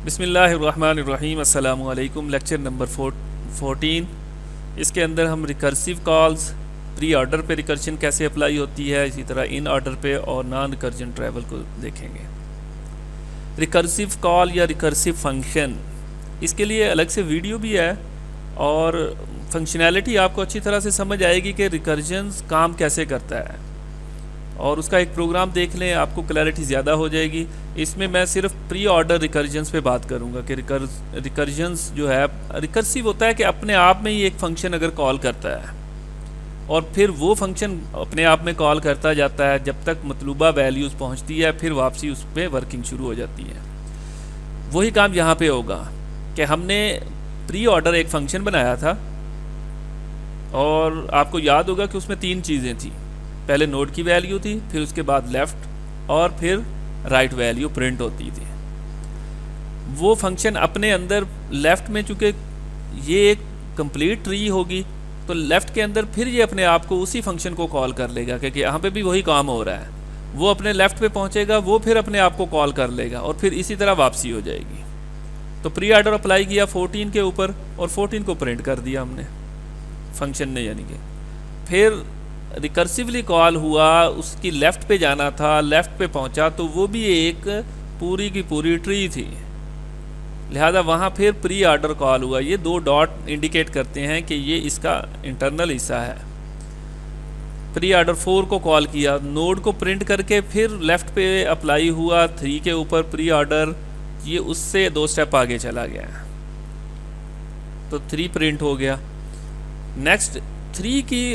बिस्मिल्लाहिर्रहमानिर्रहीम। अस्सलामु अलैकुम। Lecture number 14। इसके अंदर हम रिकर्सिव कॉल्स, प्री ऑर्डर पे रिकर्शन कैसे अप्लाई होती है, इसी तरह इन ऑर्डर पे और नॉन रिकर्जन ट्रैवल को देखेंगे। रिकर्सिव कॉल या रिकर्सिव फंक्शन, इसके लिए अलग से वीडियो भी है और फंक्शनैलिटी आपको अच्छी तरह से समझ आएगी कि रिकर्जन्स काम कैसे करता है, और उसका एक प्रोग्राम देख लें, आपको क्लैरिटी ज़्यादा हो जाएगी। इसमें मैं सिर्फ प्री ऑर्डर रिकर्जन्स पे बात करूंगा कि रिकर्जन्स जो है, रिकर्सिव होता है कि अपने आप में ही एक फंक्शन अगर कॉल करता है और फिर वो फंक्शन अपने आप में कॉल करता जाता है जब तक मतलूबा वैल्यूज़ पहुंचती है, फिर वापसी उस पर वर्किंग शुरू हो जाती है। वही काम यहाँ पे होगा कि हमने प्री ऑर्डर एक फंक्शन बनाया था और आपको याद होगा कि उसमें 3 चीज़ें थी। पहले नोड की वैल्यू थी, फिर उसके बाद लेफ़्ट और फिर राइट वैल्यू प्रिंट होती थी। वो फंक्शन अपने अंदर लेफ़्ट में, चूँकि ये एक कंप्लीट ट्री होगी तो लेफ़्ट के अंदर फिर ये अपने आप को उसी फंक्शन को कॉल कर लेगा, क्योंकि यहाँ पे भी वही काम हो रहा है। वो अपने लेफ़्ट पे पहुँचेगा, वो फिर अपने आप को कॉल कर लेगा और फिर इसी तरह वापसी हो जाएगी। तो प्री ऑर्डर अप्लाई किया 14 के ऊपर और 14 को प्रिंट कर दिया हमने फंक्शन ने, यानी कि फिर रिकर्सिवली कॉल हुआ, उसकी लेफ़्ट पे जाना था, लेफ़्ट पे पहुंचा तो वो भी एक पूरी की पूरी ट्री थी, लिहाजा वहाँ फिर प्री ऑर्डर कॉल हुआ। ये 2 डॉट इंडिकेट करते हैं कि ये इसका इंटरनल हिस्सा है। प्री ऑर्डर 4 को कॉल किया, नोड को प्रिंट करके फिर लेफ़्ट पे अप्लाई हुआ 3 के ऊपर प्री ऑर्डर, ये उससे 2 स्टेप आगे चला गया तो 3 प्रिंट हो गया। नेक्स्ट 3 की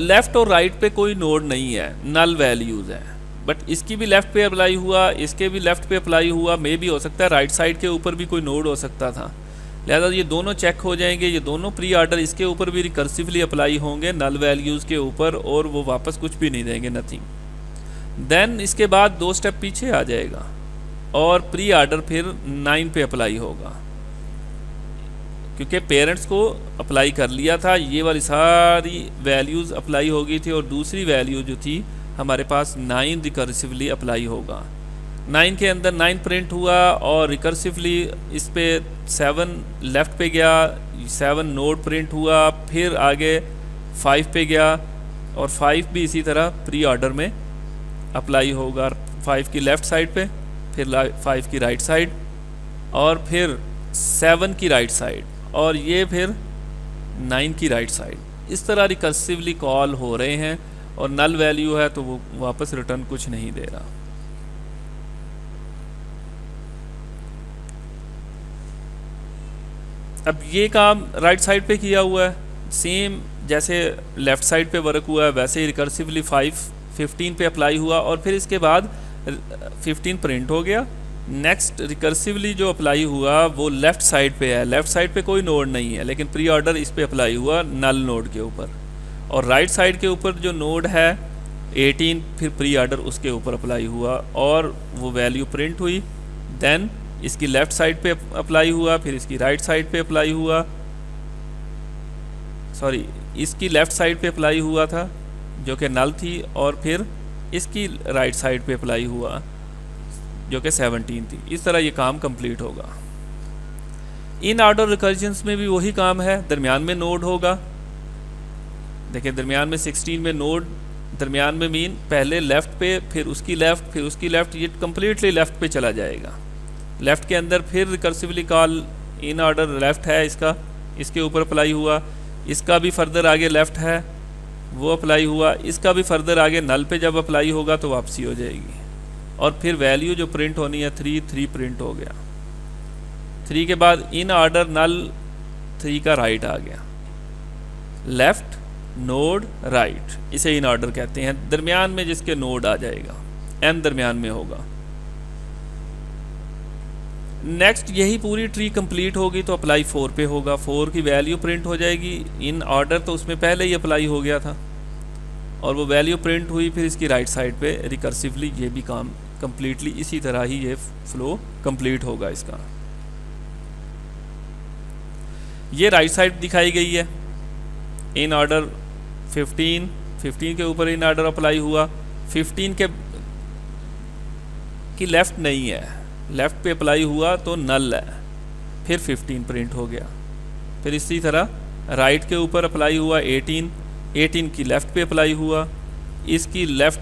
लेफ़्ट और राइट पे कोई नोड नहीं है, नल वैल्यूज़ है, बट इसकी भी लेफ़्ट पे अप्लाई हुआ, इसके भी लेफ़्ट पे अप्लाई हुआ, मे भी हो सकता है राइट साइड के ऊपर भी कोई नोड हो सकता था। लिहाजा ये दोनों चेक हो जाएंगे, ये दोनों प्री ऑर्डर इसके ऊपर भी रिकर्सिवली अप्लाई होंगे नल वैल्यूज़ के ऊपर, और वो वापस कुछ भी नहीं देंगे, नथिंग। देन इसके बाद 2 स्टेप पीछे आ जाएगा और प्री ऑर्डर फिर 9 पे अप्लाई होगा, क्योंकि पेरेंट्स को अप्लाई कर लिया था, ये वाली सारी वैल्यूज़ अप्लाई हो गई थी और दूसरी वैल्यू जो थी हमारे पास 9 रिकर्सिवली अप्लाई होगा। 9 के अंदर 9 प्रिंट हुआ और रिकर्सिवली इस पे 7 लेफ़्ट पे गया, 7 नोड प्रिंट हुआ, फिर आगे 5 पे गया और 5 भी इसी तरह प्री ऑर्डर में अप्लाई होगा। 5 की लेफ़्ट साइड पे, फिर 5 की राइट साइड और फिर 7 की राइट साइड, और ये फिर 9 की राइट साइड। इस तरह रिकर्सिवली कॉल हो रहे हैं और नल वैल्यू है तो वो वापस रिटर्न कुछ नहीं दे रहा। अब ये काम राइट साइड पे किया हुआ है, सेम जैसे लेफ़्ट साइड पे वर्क हुआ है वैसे ही रिकर्सिवली 15 पे अप्लाई हुआ और फिर इसके बाद 15 प्रिंट हो गया। नेक्स्ट रिकर्सिवली जो अप्लाई हुआ वो लेफ़्ट साइड पे है, लेफ़्ट साइड पे कोई नोड नहीं है, लेकिन प्री ऑर्डर इस पे अप्लाई हुआ नल नोड के ऊपर, और राइट साइड के ऊपर जो नोड है 18, फिर प्री ऑर्डर उसके ऊपर अप्लाई हुआ और वो वैल्यू प्रिंट हुई। देन इसकी लेफ़्ट साइड पे अप्लाई हुआ, फिर इसकी राइट साइड पे अप्लाई हुआ, सॉरी इसकी लेफ़्ट साइड पे अप्लाई हुआ था जो कि नल थी, और फिर इसकी राइट साइड पे अप्लाई हुआ जो कि 17 थी। इस तरह ये काम कंप्लीट होगा। इन ऑर्डर रिकर्जन्स में भी वही काम है, दरमियान में नोड होगा। देखिए दरमियान में 16 में नोड, दरमियान में मीन पहले लेफ़्ट पे, फिर उसकी लेफ़्ट, फिर उसकी लेफ़्ट, ये कम्प्लीटली लेफ़्ट पे चला जाएगा। लेफ़्ट के अंदर फिर recursively call in order left है, इसके ऊपर अप्लाई हुआ, इसका भी फर्दर आगे लेफ़्ट है वो अप्लाई हुआ, इसका भी फर्दर आगे नल पे जब अप्लाई होगा तो वापसी हो जाएगी, और फिर वैल्यू जो प्रिंट होनी है 3 प्रिंट हो गया। 3 के बाद इन ऑर्डर नल 3 का राइट आ गया, लेफ़्ट नोड राइट, इसे इन ऑर्डर कहते हैं। दरमियान में जिसके नोड आ जाएगा, n दरमियान में होगा। नेक्स्ट यही पूरी ट्री कंप्लीट होगी तो अप्लाई 4 पे होगा, 4 की वैल्यू प्रिंट हो जाएगी। इन ऑर्डर तो उसमें पहले ही अप्लाई हो गया था और वो वैल्यू प्रिंट हुई, फिर इसकी राइट साइड पे रिकर्सिवली ये भी काम कंप्लीटली इसी तरह ही ये फ्लो कंप्लीट होगा इसका। ये राइट साइड दिखाई गई है, इन ऑर्डर 15 के ऊपर इन ऑर्डर अप्लाई हुआ, 15 की लेफ़्ट नहीं है, लेफ़्ट पे अप्लाई हुआ तो नल है, फिर 15 प्रिंट हो गया। फिर इसी तरह राइट के ऊपर अप्लाई हुआ 18 की लेफ़्ट पे अप्लाई हुआ, इसकी लेफ़्ट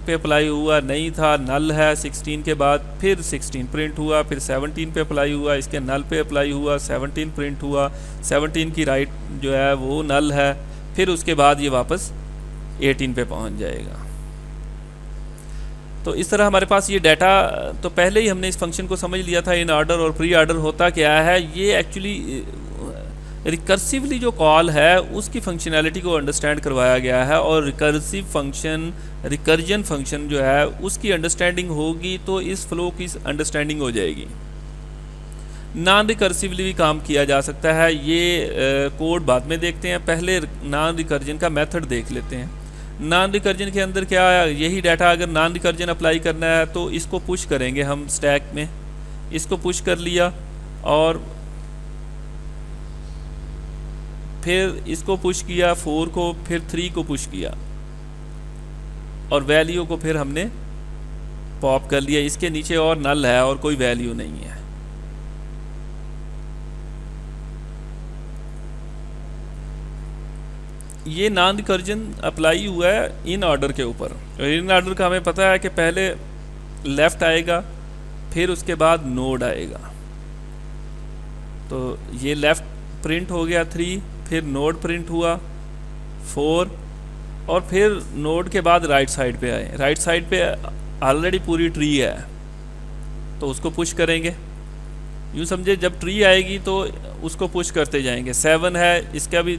पे अप्लाई हुआ नहीं था, नल है 16 के बाद, फिर 16 प्रिंट हुआ, फिर 17 पे अप्लाई हुआ, इसके नल पे अप्लाई हुआ, 17 प्रिंट हुआ, 17 की राइट जो है वो नल है, फिर उसके बाद ये वापस 18 पे पहुंच जाएगा। तो इस तरह हमारे पास ये डाटा, तो पहले ही हमने इस फंक्शन को समझ लिया था इन ऑर्डर और प्री ऑर्डर होता क्या है। ये एक्चुअली रिकर्सिवली जो कॉल है उसकी फंक्शनैलिटी को अंडरस्टैंड करवाया गया है, और रिकर्सिव फंक्शन, रिकर्जन फंक्शन जो है उसकी अंडरस्टैंडिंग होगी तो इस फ्लो की अंडरस्टैंडिंग हो जाएगी। नॉन रिकर्सिवली भी काम किया जा सकता है, ये कोड बाद में देखते हैं, पहले नॉन रिकर्जन का मेथड देख लेते हैं। नॉन रिकर्जन के अंदर क्या है, यही डाटा अगर नॉन रिकर्जन अप्लाई करना है तो इसको पुश करेंगे हम स्टैक में, इसको पुश कर लिया और फिर इसको पुश किया 4 को, फिर 3 को पुश किया और वैल्यू को फिर हमने पॉप कर लिया। इसके नीचे और नल है और कोई वैल्यू नहीं है। ये नॉन रिकर्जन अप्लाई हुआ है इन ऑर्डर के ऊपर। इन ऑर्डर का हमें पता है कि पहले लेफ़्ट आएगा, फिर उसके बाद नोड आएगा। तो ये लेफ़्ट प्रिंट हो गया 3, फिर नोड प्रिंट हुआ 4, और फिर नोड के बाद राइट साइड पे आए। राइट साइड पे ऑलरेडी पूरी ट्री है तो उसको पुश करेंगे। यूँ समझे जब ट्री आएगी तो उसको पुश करते जाएंगे। 7 है, इसका भी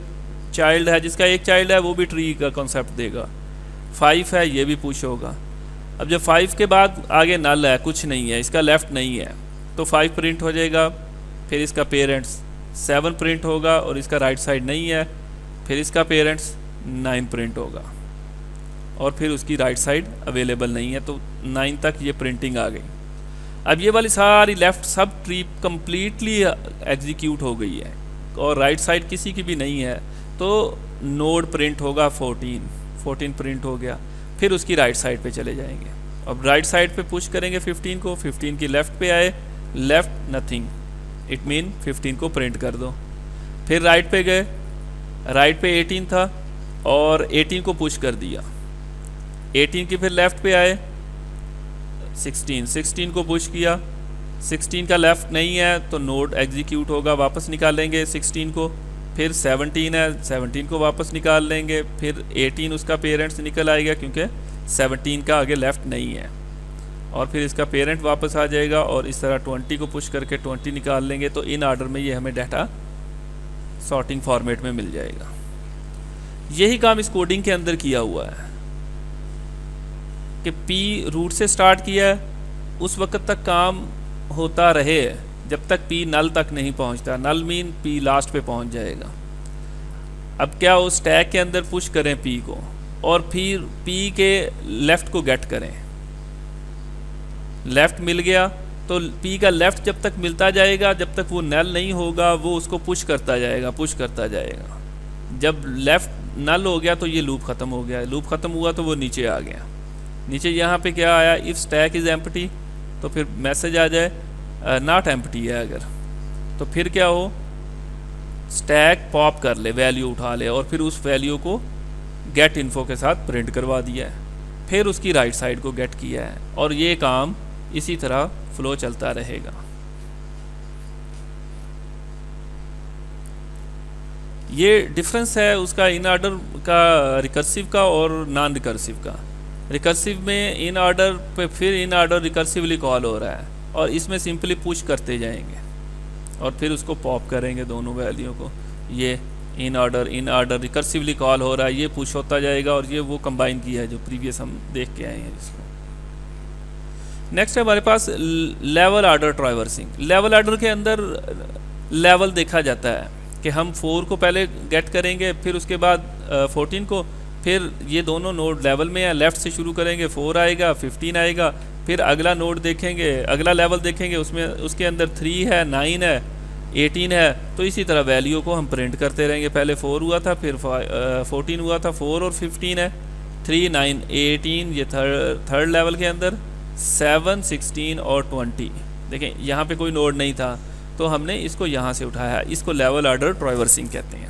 चाइल्ड है, जिसका एक चाइल्ड है वो भी ट्री का कॉन्सेप्ट देगा। 5 है, ये भी पुश होगा। अब जब 5 के बाद आगे नल है, कुछ नहीं है, इसका लेफ़्ट नहीं है, तो 5 प्रिंट हो जाएगा। फिर इसका पेरेंट्स 7 प्रिंट होगा और इसका राइट साइड नहीं है, फिर इसका पेरेंट्स 9 प्रिंट होगा और फिर उसकी राइट साइड अवेलेबल नहीं है, तो 9 तक ये प्रिंटिंग आ गई। अब ये वाली सारी left sub tree completely execute हो गई है और राइट साइड किसी की भी नहीं है, तो नोड प्रिंट होगा 14 प्रिंट हो गया। फिर उसकी राइट साइड पे चले जाएंगे। अब राइट साइड पे पुश करेंगे 15 को, 15 की लेफ़्ट पे आए, लेफ़्ट नथिंग, इट मीन 15 को प्रिंट कर दो। फिर राइट पे गए, राइट पे 18 था और 18 को पुश कर दिया। 18 की फिर लेफ़्ट पे आए, 16 को पुश किया। 16 का लेफ़्ट नहीं है तो नोड एग्जीक्यूट होगा, वापस निकालेंगे 16 को। फिर 17 है, 17 को वापस निकाल लेंगे। फिर 18 उसका पेरेंट्स निकल आएगा क्योंकि 17 का आगे लेफ़्ट नहीं है, और फिर इसका पेरेंट वापस आ जाएगा और इस तरह 20 को पुश करके 20 निकाल लेंगे। तो इन ऑर्डर में ये हमें डाटा सॉर्टिंग फॉर्मेट में मिल जाएगा। यही काम इस कोडिंग के अंदर किया हुआ है कि P रूट से स्टार्ट किया है, उस वक्त तक काम होता रहे जब तक P नल तक नहीं पहुंचता। नल मीन P लास्ट पे पहुंच जाएगा। अब क्या उस स्टैक के अंदर पुश करें P को और फिर P के लेफ़्ट को गेट करें। लेफ़्ट मिल गया तो P का लेफ़्ट जब तक मिलता जाएगा, जब तक वो नल नहीं होगा वो उसको पुश करता जाएगा। जब लेफ़्ट नल हो गया तो ये लूप ख़त्म हो गया। लूप ख़त्म हुआ तो वो नीचे आ गया। नीचे यहाँ पे क्या आया, इफ़ स्टैक इज़ एम्प्टी, तो फिर मैसेज आ जाए नॉट एम्प्टी है अगर, तो फिर क्या हो, स्टैक पॉप कर ले, वैल्यू उठा ले और फिर उस वैल्यू को गेट इन्फो के साथ प्रिंट करवा दिया है। फिर उसकी राइट साइड को गेट किया है और ये काम इसी तरह फ्लो चलता रहेगा। ये डिफरेंस है उसका इन ऑर्डर का, रिकर्सिव का और नॉन रिकर्सिव का। रिकर्सिव में इन ऑर्डर पे फिर इन ऑर्डर रिकर्सिवली कॉल हो रहा है और इसमें सिंपली पुश करते जाएंगे और फिर उसको पॉप करेंगे दोनों वैल्यू को। ये इन ऑर्डर रिकर्सिवली कॉल हो रहा है, ये पुश होता जाएगा और ये वो कंबाइन किया है जो प्रीवियस हम देख के आए हैं जिसको। नेक्स्ट है हमारे पास level order traversing. Level order के अंदर लेवल देखा जाता है कि हम 4 को पहले गेट करेंगे, फिर उसके बाद 14 को, फिर ये दोनों नोड लेवल में है, लेफ़्ट से शुरू करेंगे, 4 आएगा, 15 आएगा, फिर अगला नोड देखेंगे, अगला लेवल देखेंगे, उसमें उसके अंदर 3 है, 9 है, 18 है। तो इसी तरह वैल्यू को हम प्रिंट करते रहेंगे। पहले 4 हुआ था, फिर 14 हुआ था, 4 और 15 है, 3, 9, 18 ये थर्ड लेवल के अंदर, 7, 16 और 20 देखें यहाँ पे कोई नोड नहीं था, तो हमने इसको यहाँ से उठाया, इसको लेवल ऑर्डर ट्रैवर्सिंग कहते हैं।